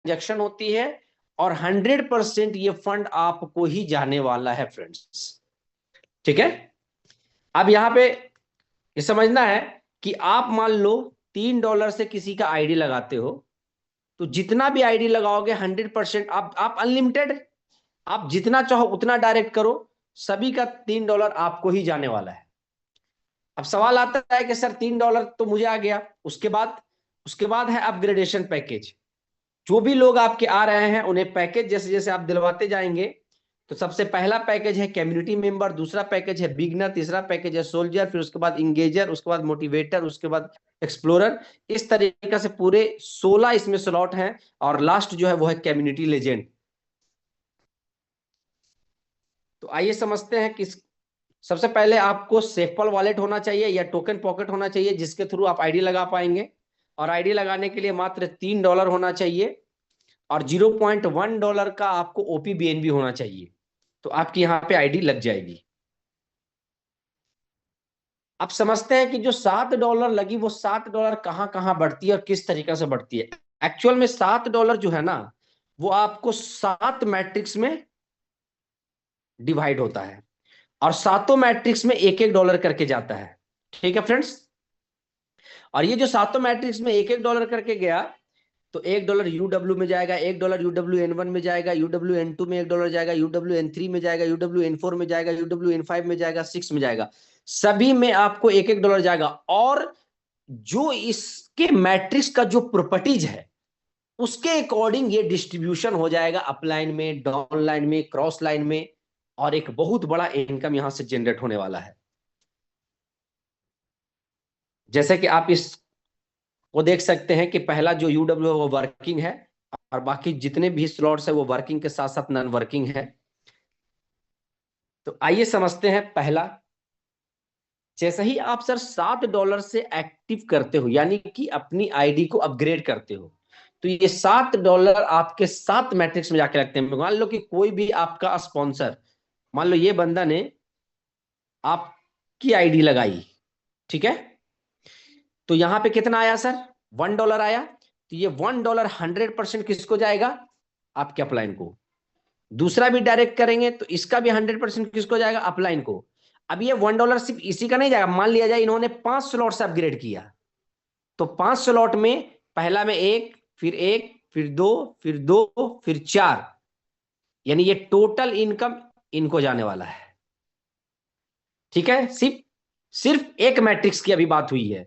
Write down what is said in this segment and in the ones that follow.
Transaction होती है और 100% ये फंड आपको ही जाने वाला है फ्रेंड्स। ठीक है, अब यहां पे ये समझना है कि आप मान लो $3 से किसी का आईडी लगाते हो, तो जितना भी आईडी लगाओगे 100% आप अनलिमिटेड, आप जितना चाहो उतना डायरेक्ट करो, सभी का $3 आपको ही जाने वाला है। अब सवाल आता है कि सर $3 तो मुझे आ गया, उसके बाद है अपग्रेडेशन पैकेज। जो भी लोग आपके आ रहे हैं उन्हें पैकेज जैसे जैसे आप दिलवाते जाएंगे, तो सबसे पहला पैकेज है कम्युनिटी मेंबर, दूसरा पैकेज है बिगनर, तीसरा पैकेज है सोल्जर, फिर उसके बाद इंगेजर, उसके बाद मोटिवेटर, उसके बाद एक्सप्लोरर। इस तरीके से पूरे 16 इसमें स्लॉट हैं, और लास्ट जो है वो है कम्युनिटी लेजेंड। तो आइए समझते हैं कि सबसे पहले आपको सेफपल वॉलेट होना चाहिए या टोकन पॉकेट होना चाहिए, जिसके थ्रू आप आईडी लगा पाएंगे। और आईडी लगाने के लिए मात्र $3 होना चाहिए, और $0.1 का आपको ओपीबीएनबी होना चाहिए, तो आपकी यहां पे आईडी लग जाएगी। आप समझते हैं कि जो $7 लगी, वो $7 कहां कहां बढ़ती है और किस तरीके से बढ़ती है। एक्चुअल में $7 जो है ना, वो आपको 7 मैट्रिक्स में डिवाइड होता है, और सातों मैट्रिक्स में $1-1 करके जाता है। ठीक है फ्रेंड्स, और ये जो सातों मैट्रिक्स में $1-1 करके गया, तो $1 यूडब्ल्यू में जाएगा, $1 UWN1 में जाएगा, UWN2 में $1 जाएगा, UWN3 में जाएगा, UWN4 में जाएगा, UWN5 में जाएगा, 6 में जाएगा, सभी में आपको $1-1 जाएगा। और जो इसके मैट्रिक्स का जो प्रॉपर्टीज है, उसके अकॉर्डिंग ये डिस्ट्रीब्यूशन हो जाएगा अपलाइन में, डाउन लाइन में, क्रॉस लाइन में, और एक बहुत बड़ा इनकम यहां से जनरेट होने वाला है। जैसे कि आप इस वो देख सकते हैं कि पहला जो यूडब्ल्यू है वो वर्किंग है, और बाकी जितने भी स्लॉट्स है वो वर्किंग के साथ साथ नॉन वर्किंग है। तो आइए समझते हैं पहला। जैसे ही आप सर $7 से एक्टिव करते हो, यानी कि अपनी आईडी को अपग्रेड करते हो, तो ये $7 आपके 7 मैट्रिक्स में जाके लगते हैं। मान लो कि कोई भी आपका स्पॉन्सर, मान लो ये बंदा ने आपकी आईडी लगाई, ठीक है, तो यहां पे कितना आया सर, $1 आया। तो ये $1 100% किसको जाएगा, आपके अपलाइन को। दूसरा भी डायरेक्ट करेंगे तो इसका भी 100% किसको जाएगा, अपलाइन को। अब ये $1 सिर्फ इसी का नहीं जाएगा, मान लिया जाए इन्होंने 5 स्लॉट से अपग्रेड किया, तो 5 स्लॉट में पहला में एक, फिर एक, फिर दो, फिर दो, फिर 4, यानी ये टोटल इनकम इनको जाने वाला है। ठीक है, सिर्फ एक मैट्रिक्स की अभी बात हुई है,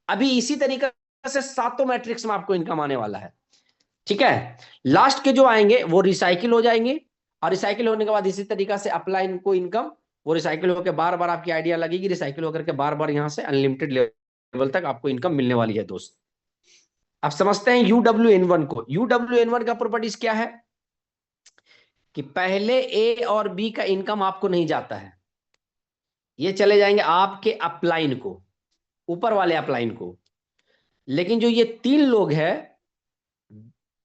अभी इसी तरीके से सातों मैट्रिक्स में आपको इनकम आने वाला है। ठीक है, लास्ट के जो आएंगे वो रिसाइकिल हो जाएंगे, और रिसाइकिल होने के बाद इसी तरीके से अपलाइन को इनकम, वो रिसाइकिल होकर बार बार आपकी आइडिया लगेगी, रिसाइकिल होकर के बार बार यहां से अनलिमिटेड लेवल तक आपको इनकम मिलने वाली है दोस्त। अब समझते हैं UWN1 को। UWN1 का प्रॉपर्टीज क्या है कि पहले ए और बी का इनकम आपको नहीं जाता है, ये चले जाएंगे आपके अपलाइन को, ऊपर वाले अपलाइन को। लेकिन जो ये 3 लोग हैं,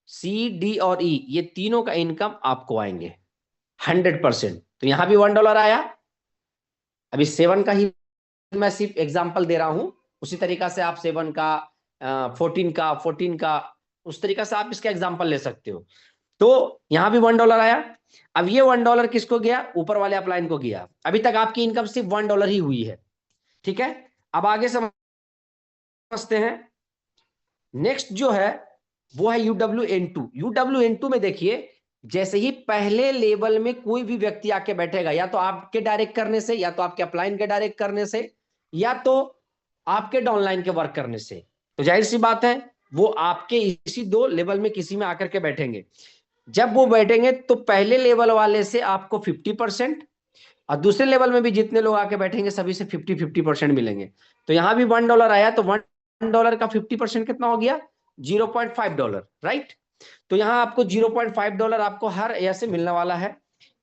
C, D और E, ये तीनों का इनकम आपको आएंगे 100%। तो यहां भी $1 आया। अभी 7 का ही मैं सिर्फ एग्जांपल दे रहा हूं, उसी तरीका से आप 7 का, 14 का उस तरीका से आप इसका एग्जांपल ले सकते हो। तो यहां भी $1 आया। अब ये $1 किसको गया, ऊपर वाले अपलाइन को गया। अभी तक आपकी इनकम सिर्फ $1 ही हुई है। ठीक है, अब आगे समझते हैं। नेक्स्ट जो है वो है UWN2। UWN2 में देखिए, जैसे ही पहले लेवल में कोई भी व्यक्ति आके बैठेगा, या तो आपके डायरेक्ट करने से, या तो आपके अपलाइन के डायरेक्ट करने से, या तो आपके डाउनलाइन के वर्क करने से, तो जाहिर सी बात है वो आपके इसी 2 लेवल में किसी में आकर के बैठेंगे। जब वो बैठेंगे तो पहले लेवल वाले से आपको 50%, और दूसरे लेवल में भी जितने लोग आके बैठेंगे सभी से 50-50% मिलेंगे। तो यहां भी $1 आया, तो $1 का 50% कितना हो गया, $0.5, राइट। तो यहां आपको $0.5 आपको हर ऐसे मिलने वाला है।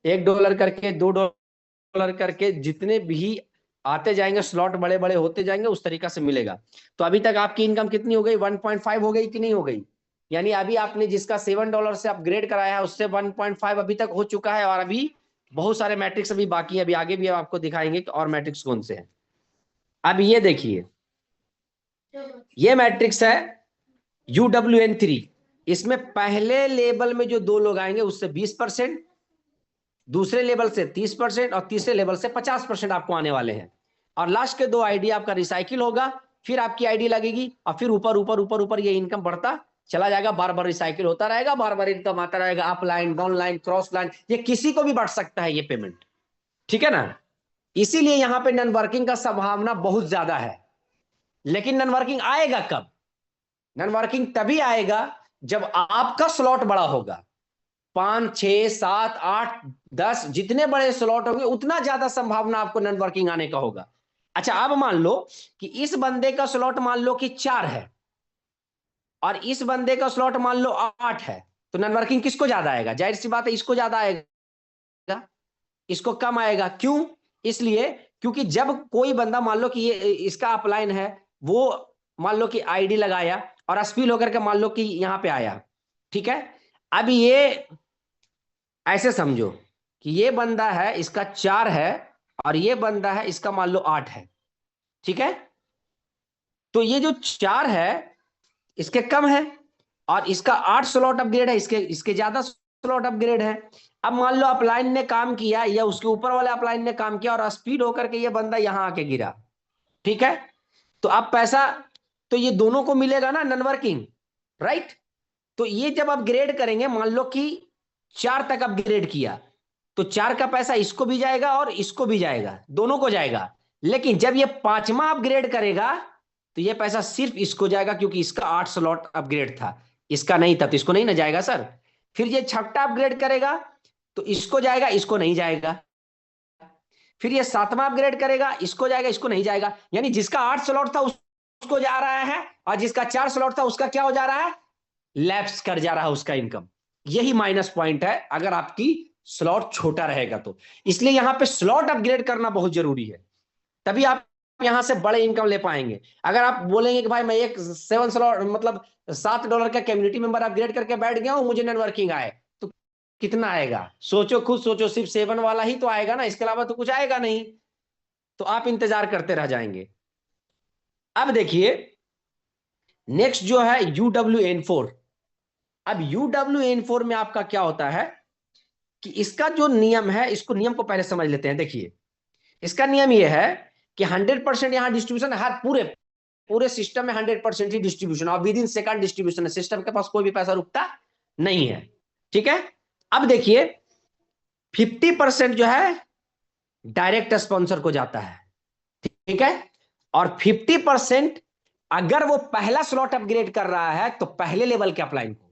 $1 करके, $2 करके, जितने भी आते जाएंगे स्लॉट बड़े बड़े होते जाएंगे, उस तरीका से मिलेगा। तो अभी तक आपकी इनकम कितनी हो गई, 1.5 हो गई कि नहीं हो गई। यानी अभी आपने जिसका $7 से अपग्रेड कराया है उससे 1.5 अभी तक हो चुका है, और अभी बहुत सारे मैट्रिक्स अभी बाकी है, अभी आगे भी आपको दिखाएंगे कि और मैट्रिक्स कौन से हैं। अब ये देखिए, ये मैट्रिक्स है UWN3। इसमें पहले लेवल में जो 2 लोग आएंगे उससे 20%, दूसरे लेवल से 30% और तीसरे लेवल से 50% आपको आने वाले हैं। और लास्ट के 2 आईडी आपका रिसाइकिल होगा, फिर आपकी आईडी लगेगी और फिर ऊपर ऊपर ऊपर ऊपर ये इनकम बढ़ता चला जाएगा, बार बार रिसाइकिल होता रहेगा, बार बार इनकम आता रहेगा, up line, down line, cross line, ये किसी को भी बढ़ सकता है ये पेमेंट। ठीक है ना। इसीलिए यहां पे नॉन वर्किंग का संभावना बहुत ज्यादा है। लेकिन नॉन वर्किंग आएगा कब? नॉन वर्किंग तभी आएगा जब आपका स्लॉट बड़ा होगा। 5, 6, 7, 8, 10 जितने बड़े स्लॉट होंगे उतना ज्यादा संभावना आपको नॉन वर्किंग आने का होगा। अच्छा, अब मान लो कि इस बंदे का स्लॉट मान लो कि 4 है और इस बंदे का स्लॉट मान लो 8 है, तो नॉन वर्किंग किसको ज्यादा आएगा? जाहिर सी बात है इसको ज्यादा आएगा, इसको कम आएगा। क्यों? इसलिए क्योंकि जब कोई बंदा मान लो कि ये इसका अपलाइन है, वो मान लो कि आईडी लगाया और स्पिल होकर के मान लो कि यहां पे आया। ठीक है, अब ये ऐसे समझो कि ये बंदा है इसका 4 है और ये बंदा है इसका मान लो 8 है। ठीक है, तो ये जो 4 है इसके कम है और इसका 8 स्लॉट अपग्रेड है, इसके इसके ज्यादा स्लॉट अपग्रेड है। अब मान लो अपलाइन ने काम किया या उसके ऊपर वाले अपलाइन ने काम किया और स्पीड होकर के ये बंदा यहां आके गिरा। ठीक है, तो अब पैसा तो ये दोनों को मिलेगा ना नॉन वर्किंग, राइट। तो ये जब अपग्रेड करेंगे, मान लो कि 4 तक अपग्रेड किया, तो 4 का पैसा इसको भी जाएगा और इसको भी जाएगा, दोनों को जाएगा। लेकिन जब ये 5वां अपग्रेड करेगा तो ये पैसा सिर्फ इसको जाएगा, क्योंकि इसका 8 स्लॉट अपग्रेड था, इसका नहीं था, तो इसको नहीं ना जाएगा सर। फिर ये 6वां अपग्रेड करेगा तो इसको जाएगा, इसको नहीं जाएगा। फिर ये 7वां अपग्रेड करेगा, इसको जाएगा, इसको नहीं जाएगा। यानी जिसका 8 स्लॉट था उसको जा रहा है और जिसका 4 स्लॉट था उसका क्या हो जा रहा है? लैप्स कर जा रहा है उसका इनकम। यही माइनस पॉइंट है अगर आपकी स्लॉट छोटा रहेगा तो। इसलिए यहां पे स्लॉट अपग्रेड करना बहुत जरूरी है, तभी आप यहां से बड़े इनकम ले पाएंगे। अगर आप बोलेंगे कि भाई मैं एक 7 स्लॉट मतलब $7 का कम्युनिटी मेंबर अपग्रेड करके बैठ गया हूं, मुझे नेटवर्किंग आए, तो कितना आएगा? सोचो, खुद सोचो, सिर्फ 7 वाला ही तो आएगा ना, इसके अलावा तो कुछ आएगा नहीं। तो आप इंतजार करते रह जाएंगे। अब देखिए नेक्स्ट जो है UWN4। अब UWN4 में आपका क्या होता है कि इसका जो नियम है, इसको नियम को पहले समझ लेते हैं। देखिए इसका नियम यह है कि 100% यहां डिस्ट्रीब्यूशन, हर पूरे पूरे सिस्टम में 100% ही डिस्ट्रीब्यूशन और विद इन सेकंड डिस्ट्रीब्यूशन है, सिस्टम के पास कोई भी पैसा रुकता नहीं है। ठीक है, अब देखिए 50% जो है डायरेक्ट स्पॉन्सर को जाता है। ठीक है, और 50% अगर वो पहला स्लॉट अपग्रेड कर रहा है तो पहले लेवल के अपलाइन को,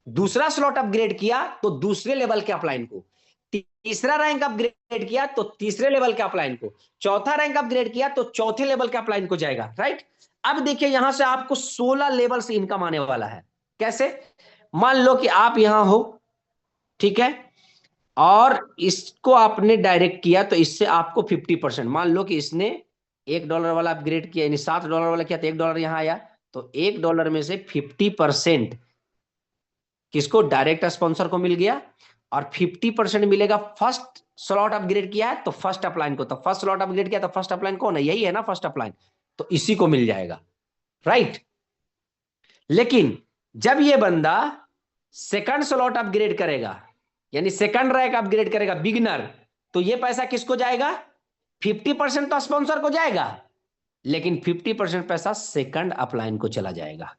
दूसरा स्लॉट अपग्रेड किया तो दूसरे लेवल के अपलाइन को, तीसरा रैंक अपग्रेड किया तो तीसरे लेवल के अपलाइन को, चौथा रैंक अपग्रेड किया तो चौथे लेवल के अपलाइन को जाएगा, राइट। अब देखिए यहां से आपको 16 लेवल से इनकम आने वाला है। कैसे? मान लो कि आप यहां हो, ठीक है, और इसको आपने डायरेक्ट किया तो इससे आपको 50%, मान लो कि इसने $1 वाला अपग्रेड किया, यानी $7 वाला किया तो $1 यहां आया, तो $1 में से 50% किसको? डायरेक्ट स्पॉन्सर को मिल गया और 50% मिलेगा फर्स्ट स्लॉट अपग्रेड किया है तो फर्स्ट अपलाइन को, तो फर्स्ट स्लॉट अपग्रेड किया तो फर्स्ट अपलाइन कौन है? यही है ना फर्स्ट अपलाइन, तो इसी को मिल जाएगा, राइट। लेकिन जब ये बंदा सेकंड स्लॉट अपग्रेड करेगा, यानी सेकंड रैंक अपग्रेड करेगा बिगिनर, तो ये पैसा किसको जाएगा? 50% तो स्पॉन्सर को जाएगा, लेकिन 50% पैसा सेकंड अपलाइन को चला जाएगा।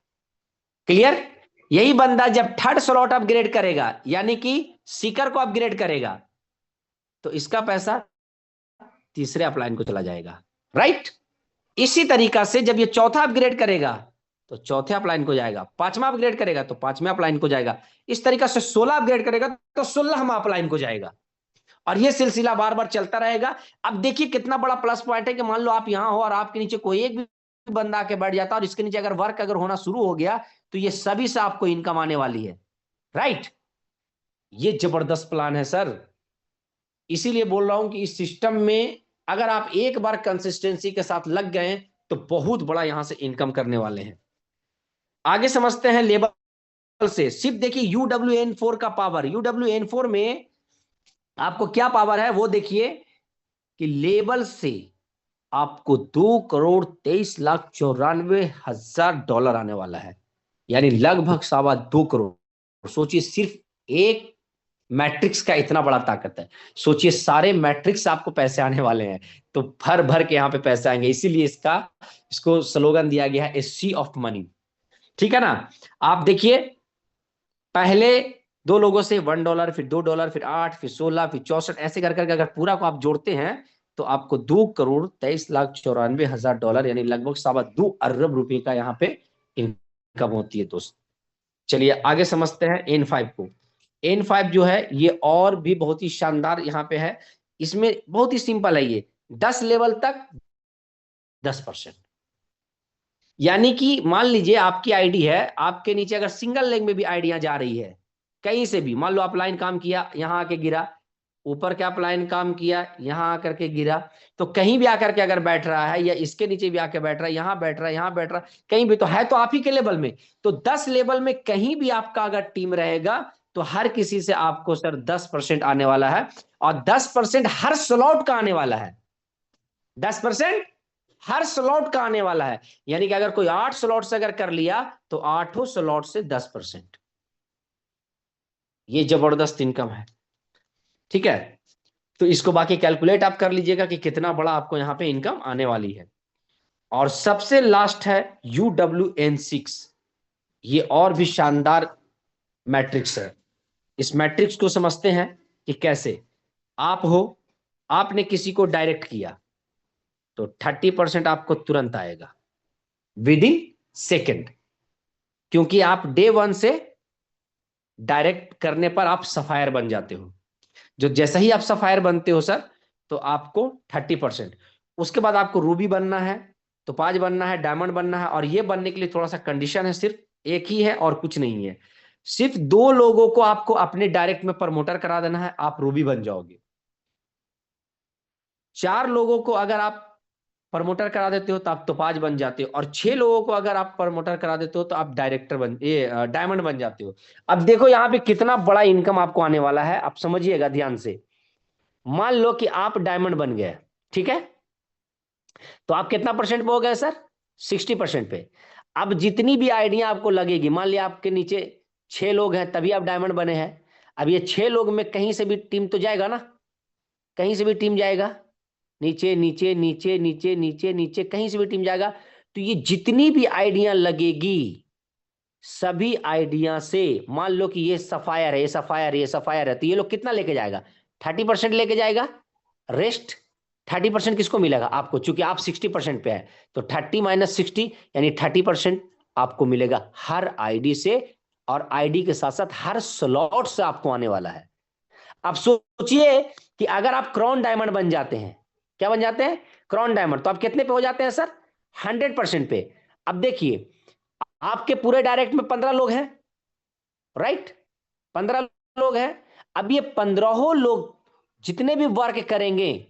क्लियर? यही बंदा जब थर्ड स्लॉट अपग्रेड करेगा, यानी कि सीकर को अपग्रेड करेगा, तो इसका पैसा तीसरे अपलाइन को चला जाएगा, राइट। इसी तरीका से जब ये चौथा अपग्रेड करेगा तो चौथे अपलाइन को जाएगा, 5वां अपग्रेड करेगा तो 5वें अपलाइन को जाएगा, इस तरीका से 16 अपग्रेड करेगा तो 16वां अपलाइन को जाएगा, और ये सिलसिला बार बार चलता रहेगा। अब देखिए कितना बड़ा प्लस पॉइंट है कि मान लो आप यहां हो और आपके नीचे कोई एक भी बंदा आके बैठ जाता है और इसके नीचे अगर वर्क अगर होना शुरू हो गया तो ये सभी से आपको इनकम आने वाली है, राइट। ये जबरदस्त प्लान है सर, इसीलिए बोल रहा हूं कि इस सिस्टम में अगर आप एक बार कंसिस्टेंसी के साथ लग गए तो बहुत बड़ा यहां से इनकम करने वाले हैं। आगे समझते हैं लेवल से। सिर्फ देखिए UWN4 का पावर, UWN4 में आपको क्या पावर है वो देखिए कि लेवल से आपको $2,23,94,000 आने वाला है। यानी लगभग 2.25 करोड़। सोचिए सिर्फ एक मैट्रिक्स का इतना बड़ा ताकत है। सोचिए सारे मैट्रिक्स आपको पैसे आने वाले हैं, तो भर भर के यहाँ पे पैसे आएंगे। इसीलिए इसको स्लोगन दिया गया है, ए सी ऑफ मनी। ठीक है ना। आप देखिए, पहले दो लोगों से $1, फिर $2, फिर 8, फिर 16, फिर 64, ऐसे कर करके अगर पूरा को आप जोड़ते हैं तो आपको $2,23,94,000 यानी लगभग 2.25 अरब का यहाँ पे इनकम होती है दोस्त। चलिए आगे समझते हैं N5 को। N5 जो है ये और भी बहुत ही शानदार यहाँ पे है। इसमें बहुत ही सिंपल है, ये 10 लेवल तक 10%। यानी कि मान लीजिए आपकी आईडी है, आपके नीचे अगर सिंगल लेग में भी आईडियां जा रही है, कहीं से भी, मान लो अपलाइन काम किया यहां आके गिरा, ऊपर क्या अपलाइन काम किया यहां आकर के गिरा, तो कहीं भी आकर के अगर बैठ रहा है या इसके नीचे भी आके बैठ रहा है, यहां बैठ रहा है, यहां बैठ रहा है, कहीं भी, तो है तो आप ही के लेवल में। तो 10 लेवल में कहीं भी आपका अगर टीम रहेगा तो हर किसी से आपको सर 10% आने वाला है, और 10% हर स्लॉट का आने वाला है। 10% हर स्लॉट का आने वाला है। यानी कि अगर कोई 8 स्लॉट से अगर कर लिया तो 8 स्लॉट से 10%। ये जबरदस्त इनकम है। ठीक है, तो इसको बाकी कैलकुलेट आप कर लीजिएगा कि कितना बड़ा आपको यहां पे इनकम आने वाली है। और सबसे लास्ट है UWN6। ये और भी शानदार मैट्रिक्स है। इस मैट्रिक्स को समझते हैं कि कैसे। आप हो, आपने किसी को डायरेक्ट किया तो 30% आपको तुरंत आएगा, विद इन सेकेंड। क्योंकि आप डे 1 से डायरेक्ट करने पर आप सफायर बन जाते हो। जो जैसे ही आप सफायर बनते हो सर, तो आपको 30%। उसके बाद आपको रूबी बनना है, टोपाज बनना है, डायमंड बनना है। और ये बनने के लिए थोड़ा सा कंडीशन है, सिर्फ एक ही है और कुछ नहीं है। सिर्फ 2 लोगों को आपको अपने डायरेक्ट में प्रमोटर करा देना है, आप रूबी बन जाओगे। 4 लोगों को अगर आप प्रमोटर करा देते हो तो आप तोपाज बन जाते हो, और 6 लोगों को अगर आप प्रमोटर करा देते हो तो आप डायमंड बन जाते हो। अब देखो यहाँ पे कितना बड़ा इनकम आपको आने वाला है, आप समझिएगा ध्यान से। मान लो कि आप डायमंड बन गए, ठीक है, तो आप कितना परसेंट पे हो गए सर? 60% पे। अब जितनी भी आइडिया आपको लगेगी, मान लिया आपके नीचे 6 लोग हैं तभी आप डायमंड बने हैं। अब ये 6 लोग में कहीं से भी टीम तो जाएगा ना, कहीं से भी टीम जाएगा, नीचे नीचे नीचे नीचे नीचे नीचे, कहीं से भी टीम जाएगा। तो ये जितनी भी आइडिया लगेगी, सभी आइडिया से, मान लो कि ये सफायर है, ये सफायर है, ये सफायर है, तो ये लोग कितना लेके जाएगा? 30% लेके जाएगा। रेस्ट 30% किसको मिलेगा? आपको, चूंकि आप 60% पे है, तो 30 - 60 यानी 30% आपको मिलेगा हर आईडी से, और आईडी के साथ साथ हर स्लॉट से आपको आने वाला है। अब सोचिए कि अगर आप क्रॉन डायमंड बन जाते हैं, क्या बन जाते हैं? क्रॉन डायमंड, तो आप कितने पे हो जाते हैं सर? 100% पे। अब देखिए, आपके पूरे डायरेक्ट में 15 लोग हैं, राइट? 15 लोग हैं। अब ये 15 लोग जितने भी वर्क करेंगे,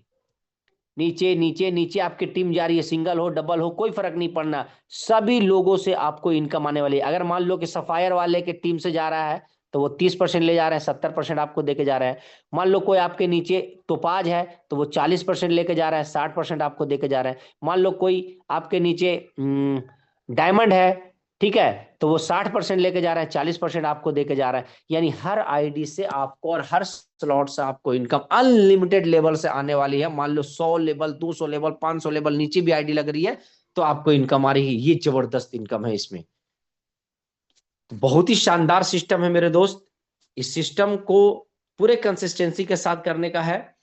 नीचे नीचे नीचे आपकी टीम जा रही है, सिंगल हो डबल हो कोई फर्क नहीं पड़ना, सभी लोगों से आपको इनकम आने वाली है। अगर मान लो कि सफायर वाले के टीम से जा रहा है तो वो 30% ले जा रहे हैं, 70% आपको देके जा रहे हैं। मान लो कोई आपके नीचे तोपाज है तो वो 40% लेके जा रहा है, 60% आपको देके जा रहा है। मान लो कोई आपके नीचे डायमंड है, ठीक है, तो वो 60% लेके जा रहा है, 40% आपको देके जा रहा है। यानी हर आईडी से आपको और हर स्लॉट से आपको इनकम अनलिमिटेड लेवल से आने वाली है। मान लो 100 लेवल, 200 लेवल, 500 लेवल नीचे भी आईडी लग रही है तो आपको इनकम आ रही है। ये जबरदस्त इनकम है इसमें। तो बहुत ही शानदार सिस्टम है मेरे दोस्त। इस सिस्टम को पूरे कंसिस्टेंसी के साथ करने का है।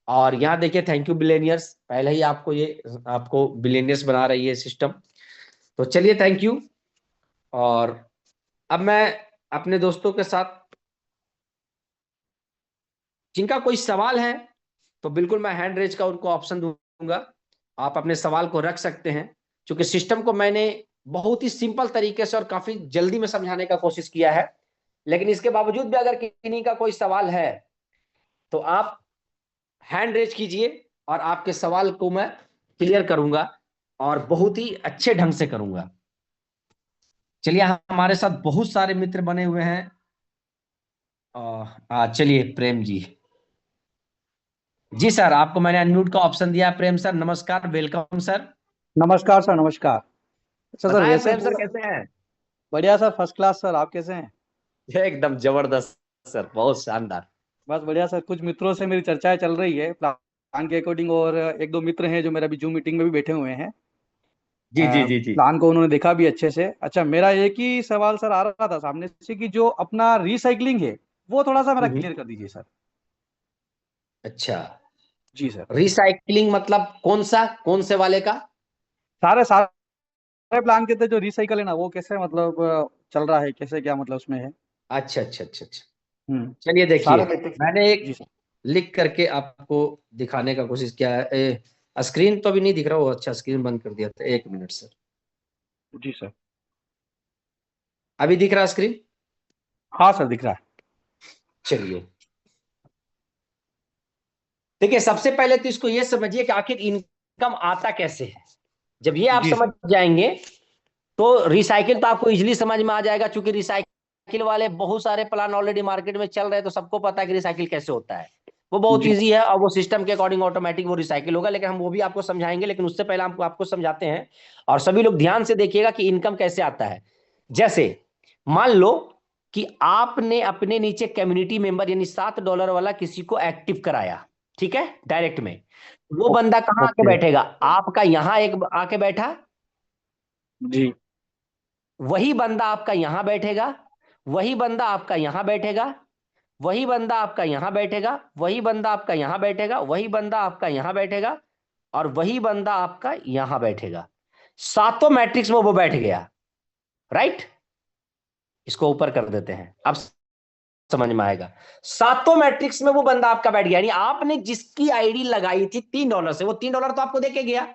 और यहाँ देखिए, थैंक यू बिलेनियर्स, पहले ही आपको बिलेनियर्स बना रही है सिस्टम। तो चलिए, थैंक यू। और अब मैं अपने दोस्तों के साथ, जिनका कोई सवाल है तो बिल्कुल मैं हैंड रेज का उनको ऑप्शन दूंगा, आप अपने सवाल को रख सकते हैं। क्योंकि सिस्टम को मैंने बहुत ही सिंपल तरीके से और काफी जल्दी में समझाने का कोशिश किया है, लेकिन इसके बावजूद भी अगर किन्हीं का कोई सवाल है तो आप हैंड रेज कीजिए, और आपके सवाल को मैं क्लियर करूंगा और बहुत ही अच्छे ढंग से करूंगा। चलिए, हमारे साथ बहुत सारे मित्र बने हुए हैं। चलिए, प्रेम जी, जी सर, आपको मैंने अनम्यूट का ऑप्शन दिया है। प्रेम सर नमस्कार, वेलकम सर। नमस्कार सर, नमस्कार। सर बताएं वैसे प्रेम सर तो कैसे हैं? बढ़िया सर, फर्स्ट क्लास सर। आप कैसे हैं? एकदम जबरदस्त सर, बहुत शानदार। बस बढ़िया सर। कुछ मित्रों से मेरी चर्चाएं चल रही है प्लान के अकॉर्डिंग, और एक दो मित्र हैं जो मेरा भी जूम मीटिंग में भी बैठे हुए हैं। जी जी जी जी। प्लान को उन्होंने देखा भी अच्छे से। अच्छा, मेरा एक ही सवाल सर आ रहा था सामने से कि जो अपना रिसाइकलिंग है वो थोड़ा सा मेरा हम्म। क्लियर कर दीजिए सर। अच्छा, जी सर। रिसाइकलिंग मतलब कौन से वाले का? सारे सारे प्लान के थे जो रिसाइकल है ना, वो कैसे मतलब चल रहा है, कैसे क्या मतलब उसमें है? अच्छा अच्छा अच्छा अच्छा। हम्म। चलिए देखिए, सारे मैट्रिक्स। मैंने जी एक सर। लिख करके आपको दिखाने का कोशिश किया है। स्क्रीन तो अभी नहीं दिख रहा हो, अच्छा स्क्रीन बंद कर दिया था, एक मिनट सर। जी सर। अभी दिख रहा स्क्रीन? हाँ सर, दिख रहा है। चलिए, देखिए सबसे पहले तो इसको ये समझिए कि आखिर इनकम आता कैसे है। जब ये आप जी समझ सर। जाएंगे तो रिसाइकिल तो आपको इजीली समझ में आ जाएगा, क्योंकि रिसाइकिल वाले बहुत सारे प्लान ऑलरेडी मार्केट में चल रहे हैं, तो सबको पता है कि रिसाइकिल कैसे होता है। वो बहुत जी इजी है और वो सिस्टम के अकॉर्डिंग ऑटोमेटिक वो रिसाइकिल होगा, लेकिन हम वो भी आपको समझाएंगे, लेकिन उससे पहले हम आपको समझाते हैं। और सभी लोग ध्यान से देखिएगा कि इनकम कैसे आता है। जैसे मान लो कि आपने अपने नीचे कम्युनिटी मेंबर यानी $7 वाला किसी को एक्टिव कराया, ठीक है, डायरेक्ट में। वो बंदा कहाँ आके ओके। बैठेगा? आपका यहां एक आके बैठा, जी। वही बंदा आपका यहां बैठेगा, वही बंदा आपका यहां बैठेगा, वही बंदा आपका यहां बैठेगा, वही बंदा आपका यहां बैठेगा, वही बंदा आपका यहां बैठेगा, और वही बंदा आपका यहां बैठेगा। सातों मैट्रिक्स में वो बैठ गया, राइट। इसको ऊपर कर देते हैं, अब समझ में आएगा। सातों मैट्रिक्स में वो बंदा आपका बैठ गया, यानी आपने जिसकी आईडी लगाई थी $3 से, वो $3 तो आपको देके गया,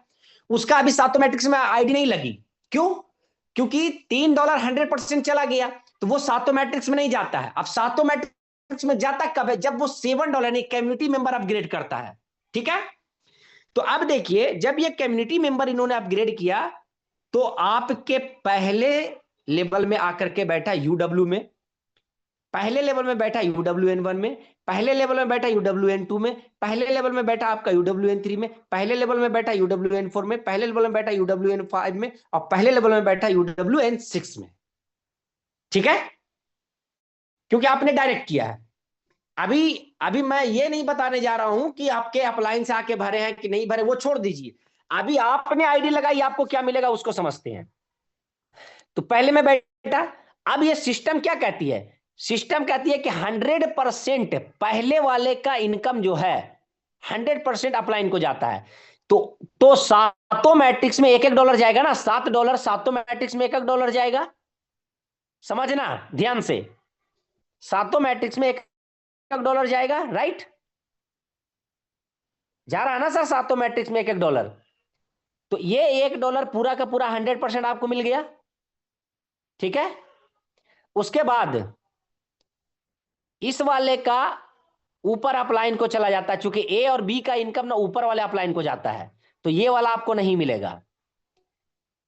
उसका अभी सातों मैट्रिक्स में आईडी नहीं लगी। क्यों? क्योंकि $3 100% चला गया, तो वो सातों मैट्रिक्स में नहीं जाता है। अब सातों मैट्रिक्स में जाता कब है? जब वो $7 यानी कम्युनिटी मेंबर अपग्रेड करता है, ठीक है। तो अब देखिए, जब ये कम्युनिटी मेंबर इन्होंने अपग्रेड किया, तो आपके पहले लेवल में आकर के बैठा यूडब्ल्यू में, पहले लेवल में बैठा UWN1 में, पहले लेवल में बैठा UWN2 में, पहले लेवल में बैठा आपका UWN3 में, पहले लेवल में बैठा UWN4 में, पहले लेवल में बैठा UWN5 में, और पहले लेवल में बैठा UWN6 में, ठीक है, क्योंकि आपने डायरेक्ट किया है। अभी अभी मैं ये नहीं बताने जा रहा हूं कि आपके अपलाइन से आके भरे हैं कि नहीं भरे, वो छोड़ दीजिए। अभी आपने आईडी लगाई, आपको क्या मिलेगा उसको समझते हैं। तो पहले में बैठा, अब ये सिस्टम क्या कहती है? सिस्टम कहती है कि 100% पहले वाले का इनकम जो है 100% अपलाइन को जाता है। तो सातों मैट्रिक्स में एक एक डॉलर जाएगा ना, $7 सातों मैट्रिक्स में एक एक डॉलर जाएगा। समझना ध्यान से, सातों मैट्रिक्स में एक एक डॉलर जाएगा, राइट। जा रहा है ना सर, सातों मैट्रिक्स में एक एक डॉलर। तो ये $1 पूरा का पूरा 100% आपको मिल गया, ठीक है। उसके बाद इस वाले का ऊपर अपलाइन को चला जाता है, चूंकि ए और बी का इनकम ना ऊपर वाले अपलाइन को जाता है, तो ये वाला आपको नहीं मिलेगा।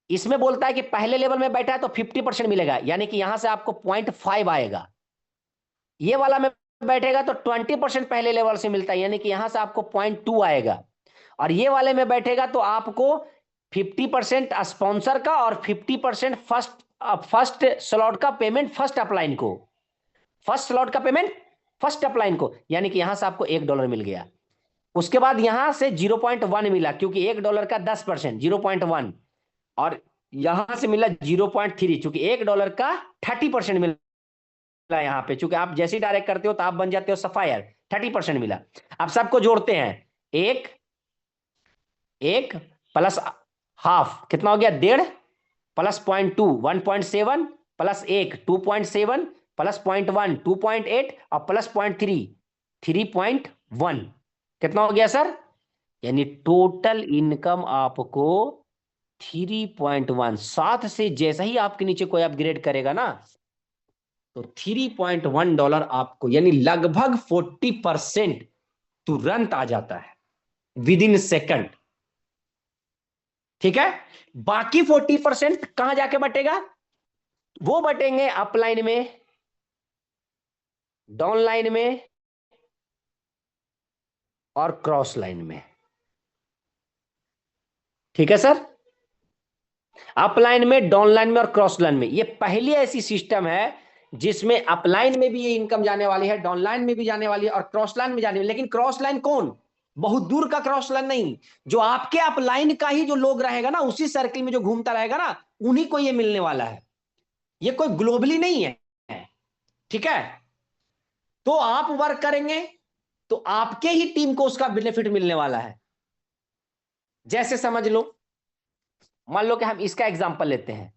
इसमें बोलता है कि पहले लेवल में बैठा है तो 50% मिलेगा, यानी कि यहां से आपको 0.5 आएगा। ये वाला में बैठेगा तो 20% पहले लेवल से मिलता है, यानी कि यहां से आपको 0.2 आएगा। और ये वाले में बैठेगा तो आपको 50% स्पॉन्सर का और 50% फर्स्ट स्लॉट का पेमेंट फर्स्ट अपलाइन को, फर्स्ट स्लॉट का पेमेंट फर्स्ट अपलाइन को, यानी कि यहां से आपको $1 मिल गया। उसके बाद यहां से 0.1 मिला, क्योंकि $1 का 10% 0.1, और यहां से मिला 0.3, चूंकि $1 का 30% मिला यहां पे, चूंकि आप जैसे ही डायरेक्ट करते हो तो आप बन जाते हो सफायर, 30% मिला। अब सबको जोड़ते हैं, एक एक प्लस हाफ कितना हो गया? 1.5 प्लस 0.2 1.7 प्लस 1 2.7 प्लस 0.1 2.8 और प्लस 0.3 3.1, कितना हो गया सर? यानी टोटल इनकम आपको 3.1। 7 से जैसा ही आपके नीचे कोई अपग्रेड करेगा ना, तो $3.1 आपको, यानी लगभग 40% तुरंत आ जाता है, विद इन सेकंड, ठीक है। बाकी 40% कहां जाके बटेगा? वो बटेंगे अपलाइन में, डाउनलाइन में, और क्रॉस लाइन में, ठीक है सर। अपलाइन में, डाउनलाइन में और क्रॉस लाइन में। ये पहली ऐसी सिस्टम है जिसमें अपलाइन में भी ये इनकम जाने वाली है, डाउनलाइन में भी जाने वाली है और क्रॉस लाइन में जाने वाली है। लेकिन क्रॉस लाइन कौन? बहुत दूर का क्रॉस लाइन नहीं, जो आपके अपलाइन का ही जो लोग रहेगा ना, उसी सर्किल में जो घूमता रहेगा ना, उन्हीं को ये मिलने वाला है। ये कोई ग्लोबली नहीं है, ठीक है? तो आप वर्क करेंगे तो आपके ही टीम को उसका बेनिफिट मिलने वाला है। जैसे समझ लो, मान लो कि हम इसका एग्जांपल लेते हैं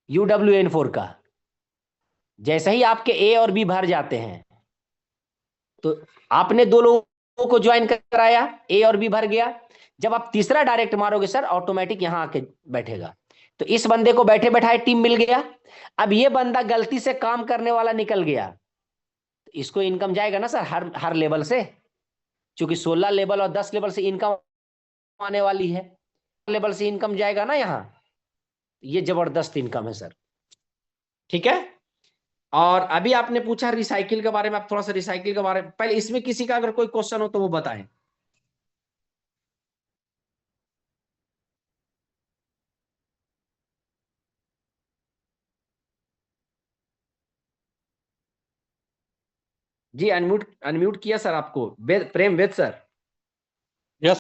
UWN4 का। जैसे ही आपके ए और बी भर जाते हैं, तो आपने दो लोगों को ज्वाइन कराया, ए और बी भर गया। जब आप तीसरा डायरेक्ट मारोगे सर, ऑटोमेटिक यहां आके बैठेगा। तो इस बंदे को बैठे बैठाए टीम मिल गया। अब ये बंदा गलती से काम करने वाला निकल गया, तो इसको इनकम जाएगा ना सर, हर हर लेवल से। क्योंकि 16 लेवल और 10 लेवल से इनकम आने वाली है, लेवल से इनकम जाएगा ना यहाँ। ये जबरदस्त इनकम है सर, ठीक है? और अभी आपने पूछा रिसाइकिल के बारे में, आप थोड़ा सा रिसाइकिल के बारे में, पहले इसमें किसी का अगर कोई क्वेश्चन हो तो वो बताएं। जी अनम्यूट अनम्यूट किया सर आपको, प्रेम वेद सर। यस